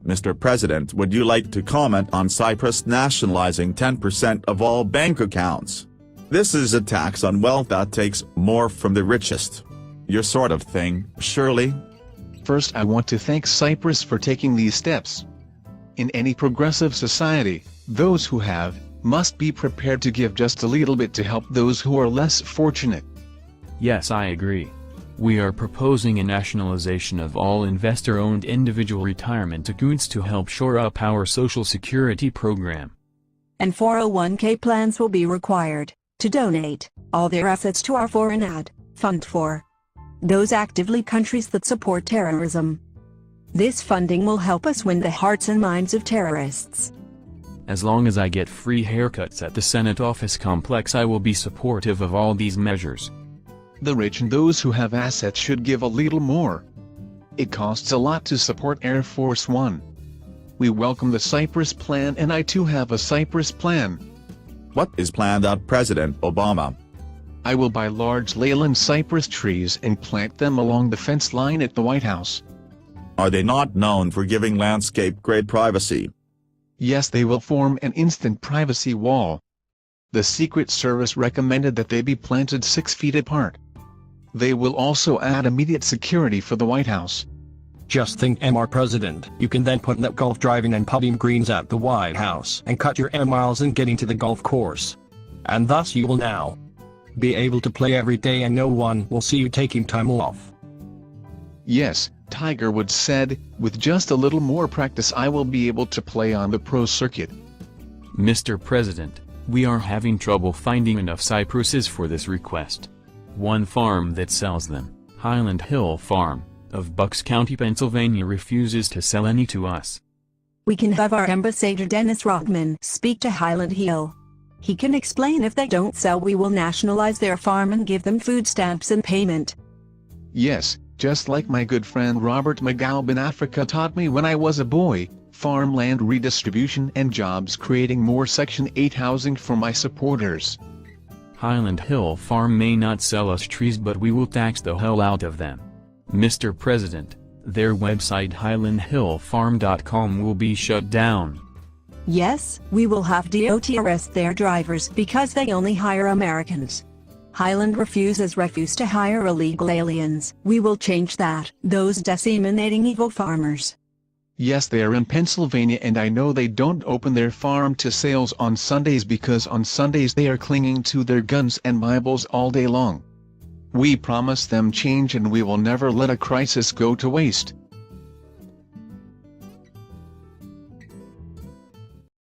Mr. President, would you like to comment on Cyprus nationalizing 10% of all bank accounts? This is a tax on wealth that takes more from the richest. Your sort of thing, surely? First, I want to thank Cyprus for taking these steps. In any progressive society, those who have, must be prepared to give just a little bit to help those who are less fortunate. Yes, I agree. We are proposing a nationalization of all investor-owned individual retirement accounts to help shore up our social security program. And 401k plans will be required to donate all their assets to our foreign aid fund for those actively countries that support terrorism. This funding will help us win the hearts and minds of terrorists. As long as I get free haircuts at the Senate office complex, I will be supportive of all these measures. The rich and those who have assets should give a little more. It costs a lot to support Air Force One. We welcome the Cyprus plan, and I too have a Cyprus plan. What is planned at President Obama? I will buy large Leyland cypress trees and plant them along the fence line at the White House. Are they not known for giving landscape-grade privacy? Yes, they will form an instant privacy wall. The Secret Service recommended that they be planted 6 feet apart. They will also add immediate security for the White House. Just think, Mr. President, you can then put net golf driving and putting greens at the White House and cut your air miles in getting to the golf course. And thus you will now be able to play every day and no one will see you taking time off. Yes, Tiger Woods said, with just a little more practice I will be able to play on the pro circuit. Mr. President, we are having trouble finding enough cypresses for this request. One farm that sells them, Highland Hill Farm, of Bucks County, Pennsylvania, refuses to sell any to us. We can have our ambassador Dennis Rodman speak to Highland Hill. He can explain if they don't sell, we will nationalize their farm and give them food stamps and payment. Yes, just like my good friend Robert McGalb in Africa taught me when I was a boy, farmland redistribution and jobs, creating more Section 8 housing for my supporters. Highland Hill Farm may not sell us trees, but we will tax the hell out of them. Mr. President, their website highlandhillfarm.com will be shut down. Yes, we will have DOT arrest their drivers because they only hire Americans. Highland refused to hire illegal aliens. We will change that. Those disseminating evil farmers. Yes, they are in Pennsylvania, and I know they don't open their farm to sales on Sundays because on Sundays they are clinging to their guns and Bibles all day long. We promise them change, and we will never let a crisis go to waste.